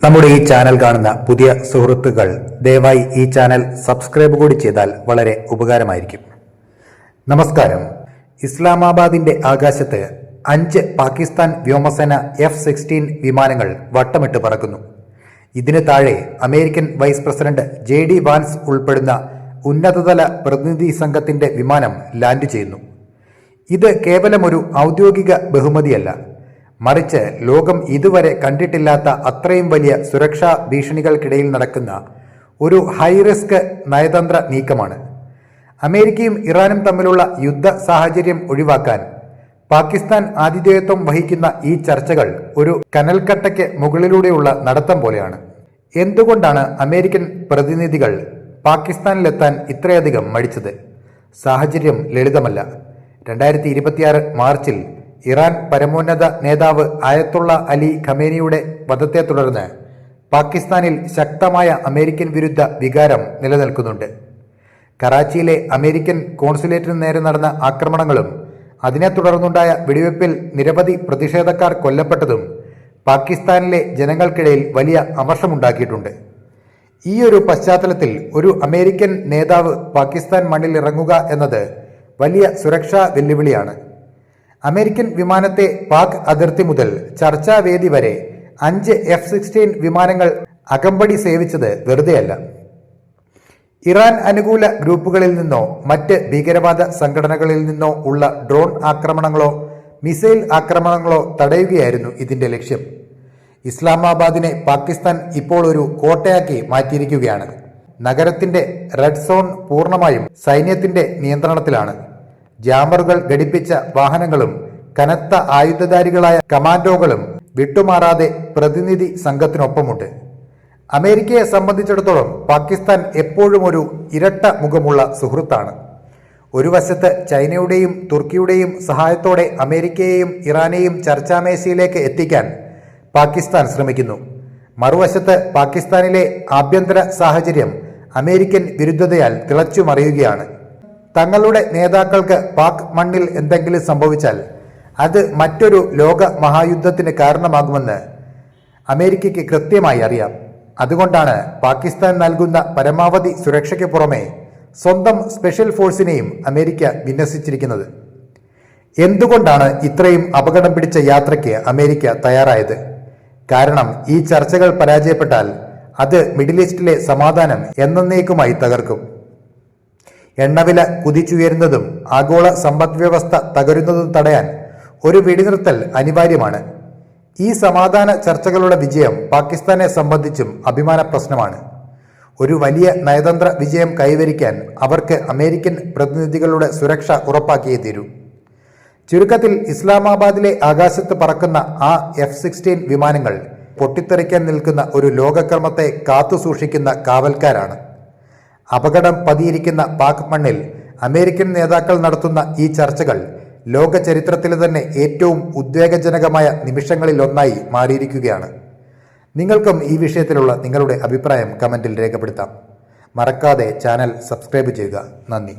നമ്മുടെ ഈ ചാനൽ കാണുന്ന പുതിയ സുഹൃത്തുക്കൾ ദയവായി ഈ ചാനൽ സബ്സ്ക്രൈബ് കൂടി ചെയ്താൽ വളരെ ഉപകാരമായിരിക്കും. നമസ്കാരം. ഇസ്ലാമാബാദിന്റെ ആകാശത്ത് 5 പാകിസ്ഥാൻ വ്യോമസേന F-16 വിമാനങ്ങൾ വട്ടമിട്ട് പറക്കുന്നു. ഇതിന് താഴെ American vice president JD Vance ഉൾപ്പെടുന്ന ഉന്നതതല പ്രതിനിധി സംഘത്തിന്റെ വിമാനം ലാൻഡ് ചെയ്യുന്നു. ഇത് കേവലം ഒരു ഔദ്യോഗിക ബഹുമതിയല്ല, മറിച്ച് ലോകം ഇതുവരെ കണ്ടിട്ടില്ലാത്ത അത്രയും വലിയ സുരക്ഷാ ഭീഷണികൾക്കിടയിൽ നടക്കുന്ന ഒരു ഹൈ റിസ്ക് നയതന്ത്ര നീക്കമാണ്. അമേരിക്കയും ഇറാനും തമ്മിലുള്ള യുദ്ധ സാഹചര്യം ഒഴിവാക്കാൻ പാകിസ്ഥാൻ ആതിഥേയത്വം വഹിക്കുന്ന ഈ ചർച്ചകൾ ഒരു കനൽക്കട്ടയ്ക്ക് മുകളിലൂടെയുള്ള നടത്തം പോലെയാണ്. എന്തുകൊണ്ടാണ് അമേരിക്കൻ പ്രതിനിധികൾ പാകിസ്ഥാനിലെത്താൻ ഇത്രയധികം മടിച്ചത്? സാഹചര്യം ലളിതമല്ല. 2026 മാർച്ചിൽ ഇറാൻ പരമോന്നത നേതാവ് ആയത്തുള്ള അലി ഖമേനിയുടെ വധത്തെ തുടർന്ന് പാകിസ്ഥാനിൽ ശക്തമായ അമേരിക്കൻ വിരുദ്ധ വികാരം നിലനിൽക്കുന്നുണ്ട്. കറാച്ചിയിലെ അമേരിക്കൻ കോൺസുലേറ്റിന് നേരെ നടന്ന ആക്രമണങ്ങളും അതിനെ തുടർന്നുണ്ടായ വെടിവെപ്പിൽ നിരവധി പ്രതിഷേധക്കാർ കൊല്ലപ്പെട്ടതും പാകിസ്ഥാനിലെ ജനങ്ങൾക്കിടയിൽ വലിയ അമർഷമുണ്ടാക്കിയിട്ടുണ്ട്. ഈ ഒരു പശ്ചാത്തലത്തിൽ ഒരു അമേരിക്കൻ നേതാവ് പാകിസ്ഥാൻ മണ്ണിൽ ഇറങ്ങുക എന്നത് വലിയ സുരക്ഷാ വെല്ലുവിളിയാണ്. അമേരിക്കൻ വിമാനത്തെ പാക് അതിർത്തി മുതൽ ചർച്ചാവേദി വരെ 5 F-16 വിമാനങ്ങൾ അകമ്പടി സേവിച്ചത് വെറുതെയല്ല. ഇറാൻ അനുകൂല ഗ്രൂപ്പുകളിൽ നിന്നോ മറ്റ് ഭീകരവാദ സംഘടനകളിൽ നിന്നോ ഉള്ള ഡ്രോൺ ആക്രമണങ്ങളോ മിസൈൽ ആക്രമണങ്ങളോ തടയുകയായിരുന്നു ഇതിന്റെ ലക്ഷ്യം. ഇസ്ലാമാബാദിനെ പാകിസ്ഥാൻ ഇപ്പോൾ ഒരു കോട്ടയാക്കി മാറ്റിയിരിക്കുകയാണ്. നഗരത്തിന്റെ റെഡ് സോൺ പൂർണ്ണമായും സൈന്യത്തിന്റെ നിയന്ത്രണത്തിലാണ്. ജാമറുകൾ ഘടിപ്പിച്ച വാഹനങ്ങളും കനത്ത ആയുധധാരികളായ കമാൻഡോകളും വിട്ടുമാറാതെ പ്രതിനിധി സംഘത്തിനൊപ്പമുണ്ട്. അമേരിക്കയെ സംബന്ധിച്ചിടത്തോളം പാകിസ്ഥാൻ എപ്പോഴും ഒരു ഇരട്ട മുഖമുള്ള സുഹൃത്താണ്. ഒരു വശത്ത് ചൈനയുടെയും തുർക്കിയുടെയും സഹായത്തോടെ അമേരിക്കയെയും ഇറാനെയും ചർച്ചാമേശയിലേക്ക് എത്തിക്കാൻ പാകിസ്ഥാൻ ശ്രമിക്കുന്നു. മറുവശത്ത് പാകിസ്ഥാനിലെ ആഭ്യന്തര സാഹചര്യം അമേരിക്കൻ വിരുദ്ധതയാൽ തിളച്ചുമറിയുകയാണ്. തങ്ങളുടെ നേതാക്കൾക്ക് പാക് മണ്ണിൽ എന്തെങ്കിലും സംഭവിച്ചാൽ അത് മറ്റൊരു ലോക മഹായുദ്ധത്തിന് കാരണമാകുമെന്ന് അമേരിക്കയ്ക്ക് കൃത്യമായി അറിയാം. അതുകൊണ്ടാണ് പാകിസ്ഥാൻ നൽകുന്ന പരമാവധി സുരക്ഷയ്ക്ക് പുറമെ സ്വന്തം സ്പെഷ്യൽ ഫോഴ്സിനെയും അമേരിക്ക വിന്യസിച്ചിരിക്കുന്നത്. എന്തുകൊണ്ടാണ് ഇത്രയും അപകടം പിടിച്ച യാത്രയ്ക്ക് അമേരിക്ക തയ്യാറായത്? കാരണം ഈ ചർച്ചകൾ പരാജയപ്പെട്ടാൽ അത് മിഡിൽ ഈസ്റ്റിലെ സമാധാനം എന്നേക്കുമായി തകർക്കും. എണ്ണവില കുതിച്ചുയരുന്നതും ആഗോള സമ്പദ്വ്യവസ്ഥ തകരുന്നതും തടയാൻ ഒരു വെടിനിർത്തൽ അനിവാര്യമാണ്. ഈ സമാധാന ചർച്ചകളുടെ വിജയം പാകിസ്ഥാനെ സംബന്ധിച്ചും അഭിമാന പ്രശ്നമാണ്. ഒരു വലിയ നയതന്ത്ര വിജയം കൈവരിക്കാൻ അവർക്ക് അമേരിക്കൻ പ്രതിനിധികളുടെ സുരക്ഷ ഉറപ്പാക്കിയേ തീരൂ. ചുരുക്കത്തിൽ ഇസ്ലാമാബാദിലെ ആകാശത്ത് പറക്കുന്ന ആ F-16 വിമാനങ്ങൾ പൊട്ടിത്തെറിക്കാൻ നിൽക്കുന്ന ഒരു ലോകക്രമത്തെ കാത്തുസൂക്ഷിക്കുന്ന കാവൽക്കാരാണ്. അപകടം പതിയിരിക്കുന്ന പാക് മണ്ണിൽ അമേരിക്കൻ നേതാക്കൾ നടത്തുന്ന ഈ ചർച്ചകൾ ലോക ചരിത്രത്തിലെ തന്നെ ഏറ്റവും ഉദ്വേഗജനകമായ നിമിഷങ്ങളിലൊന്നായി മാറിയിരിക്കുകയാണ്. നിങ്ങൾക്കും ഈ വിഷയത്തിലുള്ള നിങ്ങളുടെ അഭിപ്രായം കമന്റിൽ രേഖപ്പെടുത്താം. മറക്കാതെ ചാനൽ സബ്സ്ക്രൈബ് ചെയ്യുക. നന്ദി.